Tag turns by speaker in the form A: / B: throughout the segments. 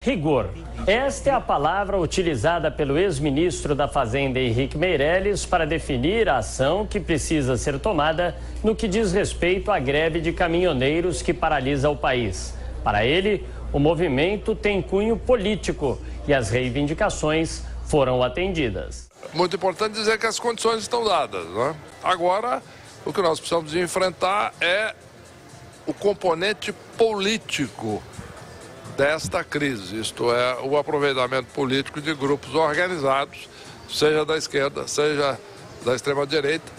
A: Rigor. Esta é a palavra utilizada pelo ex-ministro da Fazenda, Henrique Meirelles, para definir a ação que precisa ser tomada no que diz respeito à greve de caminhoneiros que paralisa o país. Para ele, o movimento tem cunho político e as reivindicações foram atendidas.
B: Muito importante dizer que as condições estão dadas, né? Agora, o que nós precisamos de enfrentar é o componente político desta crise, isto é, o aproveitamento político de grupos organizados, seja da esquerda, seja da extrema-direita,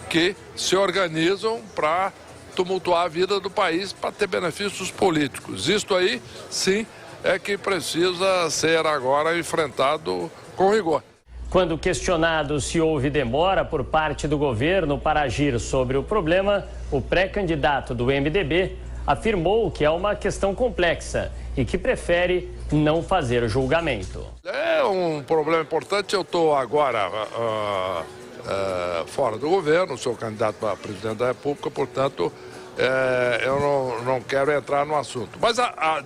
B: que se organizam para tumultuar a vida do país, para ter benefícios políticos. Isto aí, sim, é que precisa ser agora enfrentado com rigor.
A: Quando questionado se houve demora por parte do governo para agir sobre o problema, o pré-candidato do MDB afirmou que é uma questão complexa e que prefere não fazer julgamento.
B: É um problema importante. Eu estou agora fora do governo, sou candidato a presidente da República, portanto, eu não quero entrar no assunto. Mas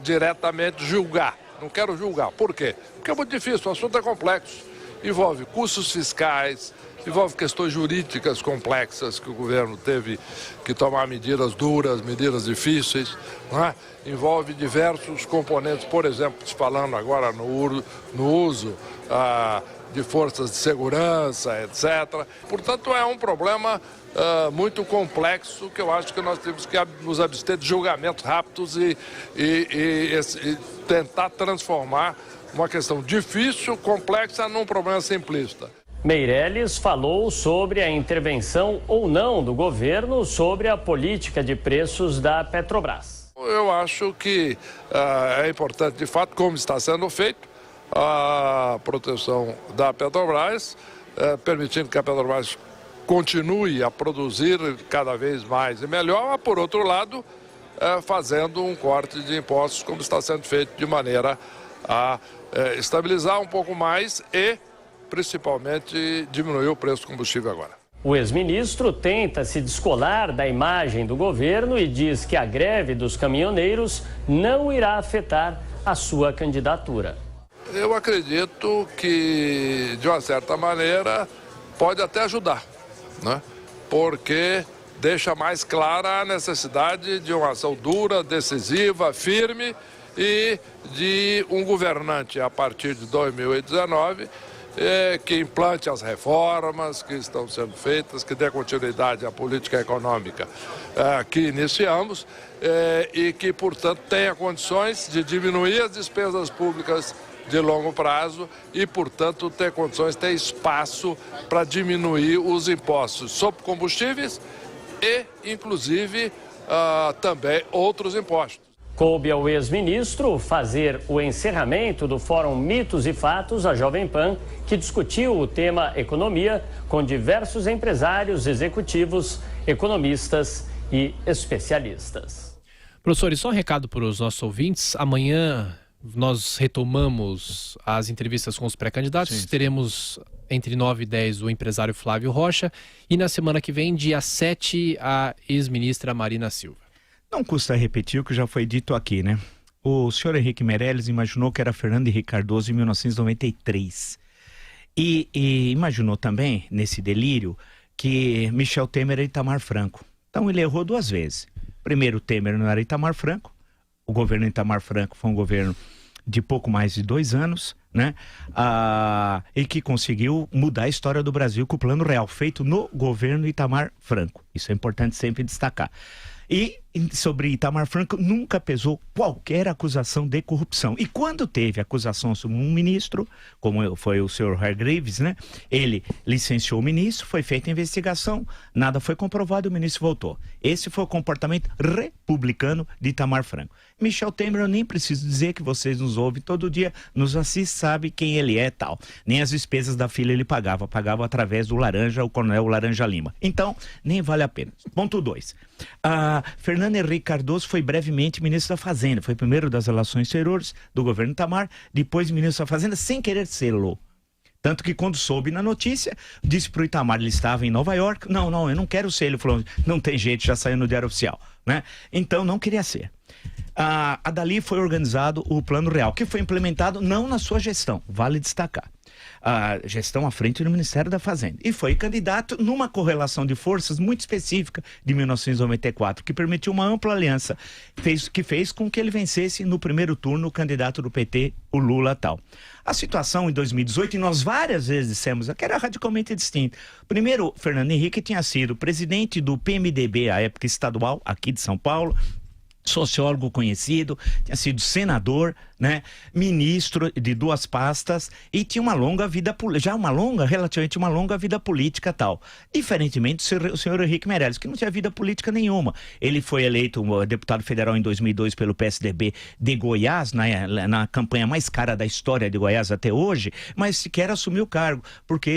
B: diretamente julgar, não quero julgar. Por quê? Porque é muito difícil, o assunto é complexo. Envolve custos fiscais, envolve questões jurídicas complexas que o governo teve que tomar medidas duras, medidas difíceis, não é? Envolve diversos componentes, por exemplo, falando agora no uso de forças de segurança, etc. Portanto, é um problema muito complexo que eu acho que nós temos que nos abster de julgamentos rápidos e tentar transformar uma questão difícil, complexa, num problema simplista.
A: Meirelles falou sobre a intervenção ou não do governo sobre a política de preços da Petrobras.
B: Eu acho que é importante, de fato, como está sendo feito, a proteção da Petrobras, permitindo que a Petrobras continue a produzir cada vez mais e melhor, mas, por outro lado, fazendo um corte de impostos, como está sendo feito, de maneira a estabilizar um pouco mais e, principalmente, diminuir o preço do combustível agora.
A: O ex-ministro tenta se descolar da imagem do governo e diz que a greve dos caminhoneiros não irá afetar a sua candidatura.
B: Eu acredito que, de uma certa maneira, pode até ajudar, né? Porque deixa mais clara a necessidade de uma ação dura, decisiva, firme e de um governante, a partir de 2019, que implante as reformas que estão sendo feitas, que dê continuidade à política econômica que iniciamos e que, portanto, tenha condições de diminuir as despesas públicas de longo prazo e, portanto, ter condições, ter espaço para diminuir os impostos sobre combustíveis e, inclusive, também outros impostos.
A: Coube ao ex-ministro fazer o encerramento do Fórum Mitos e Fatos, a Jovem Pan, que discutiu o tema economia com diversos empresários, executivos, economistas e especialistas.
C: Professor, e só um recado para os nossos ouvintes. Amanhã nós retomamos as entrevistas com os pré-candidatos. Sim. Teremos entre 9 e 10 o empresário Flávio Rocha e na semana que vem, dia 7, a ex-ministra Marina Silva.
D: Não custa repetir o que já foi dito aqui, né? O senhor Henrique Meirelles imaginou que era Fernando Henrique Cardoso em 1993. E imaginou também, nesse delírio, que Michel Temer era Itamar Franco. Então ele errou 2 vezes. Primeiro, Temer não era Itamar Franco. O governo Itamar Franco foi um governo de pouco mais de 2 anos, né? E que conseguiu mudar a história do Brasil com o Plano Real, feito no governo Itamar Franco. Isso é importante sempre destacar. E sobre Itamar Franco nunca pesou qualquer acusação de corrupção. E quando teve acusação sobre um ministro, como foi o senhor Hargreaves, né? Ele licenciou o ministro, foi feita a investigação, nada foi comprovado e o ministro voltou. Esse foi o comportamento republicano de Itamar Franco. Michel Temer, eu nem preciso dizer que vocês nos ouvem todo dia, nos assistem, sabe quem ele é e tal. Nem as despesas da filha ele pagava através do Laranja, o coronel Laranja Lima. Então, nem vale a pena. Ponto 2. Fernando Henrique Cardoso foi brevemente ministro da Fazenda, foi primeiro das Relações Exteriores do governo Itamar, depois ministro da Fazenda, sem querer sê-lo. Tanto que quando soube na notícia, disse para o Itamar, ele estava em Nova York, não, eu não quero ser, ele falou, não tem jeito, já saiu no Diário Oficial, né? Então não queria ser. Dali foi organizado o Plano Real, que foi implementado não na sua gestão, vale destacar. A gestão à frente do Ministério da Fazenda. E foi candidato numa correlação de forças muito específica de 1994, que permitiu uma ampla aliança, que fez com que ele vencesse no primeiro turno o candidato do PT, o Lula tal. A situação em 2018, e nós várias vezes dissemos que era radicalmente distinta. Primeiro, Fernando Henrique tinha sido presidente do PMDB, à época estadual, aqui de São Paulo, sociólogo conhecido, tinha sido senador, né, ministro de 2 pastas e tinha uma longa vida, relativamente uma longa vida política tal. Diferentemente do senhor Henrique Meirelles, que não tinha vida política nenhuma. Ele foi eleito deputado federal em 2002 pelo PSDB de Goiás, na campanha mais cara da história de Goiás até hoje, mas sequer assumiu o cargo, porque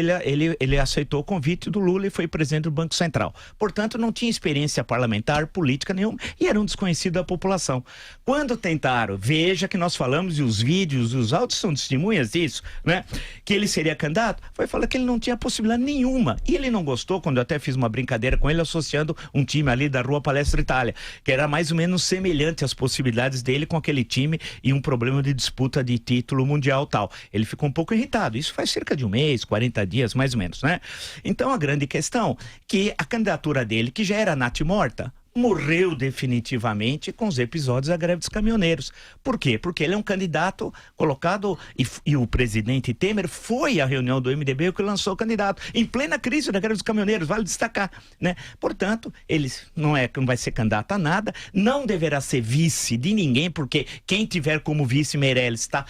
D: ele aceitou o convite do Lula e foi presidente do Banco Central. Portanto, não tinha experiência parlamentar, política nenhuma e era um desconhecido da população. Quando tentaram, veja que nós falamos e os vídeos, os áudios são testemunhas disso, né? Que ele seria candidato, foi falar que ele não tinha possibilidade nenhuma. E ele não gostou, quando eu até fiz uma brincadeira com ele, associando um time ali da Rua Palestra Itália, que era mais ou menos semelhante às possibilidades dele com aquele time e um problema de disputa de título mundial tal. Ele ficou um pouco irritado. Isso faz cerca de um mês, 40 dias, mais ou menos, né? Então a grande questão que a candidatura dele, que já era natimorta, morreu definitivamente com os episódios da greve dos caminhoneiros. Por quê? Porque ele é um candidato colocado e o presidente Temer foi à reunião do MDB que lançou o candidato em plena crise da greve dos caminhoneiros, vale destacar, né? Portanto, ele não vai ser candidato a nada, não deverá ser vice de ninguém, porque quem tiver como vice Meirelles está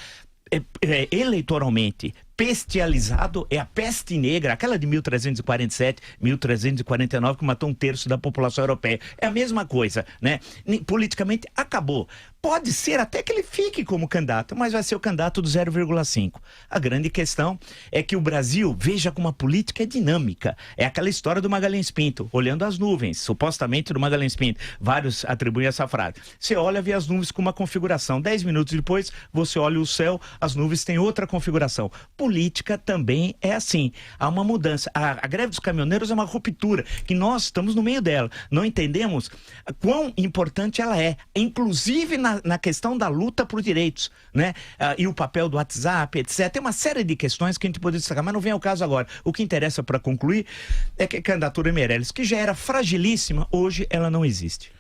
D: eleitoralmente pestializado, é a peste negra, aquela de 1347, 1349, que matou 1/3 da população europeia. É a mesma coisa, né? Politicamente acabou. Pode ser até que ele fique como candidato, mas vai ser o candidato do 0,5. A grande questão é que o Brasil, veja como a política é dinâmica. É aquela história do Magalhães Pinto, olhando as nuvens, supostamente do Magalhães Pinto. Vários atribuem essa frase. Você olha, vê as nuvens com uma configuração. 10 minutos depois, você olha o céu, as nuvens têm outra configuração. Política também é assim. Há uma mudança. A greve dos caminhoneiros é uma ruptura, que nós estamos no meio dela. Não entendemos quão importante ela é, inclusive na questão da luta por direitos, né? E o papel do WhatsApp, etc. Tem uma série de questões que a gente pode destacar, mas não vem ao caso agora. O que interessa para concluir é que a candidatura Meirelles, que já era fragilíssima, hoje ela não existe.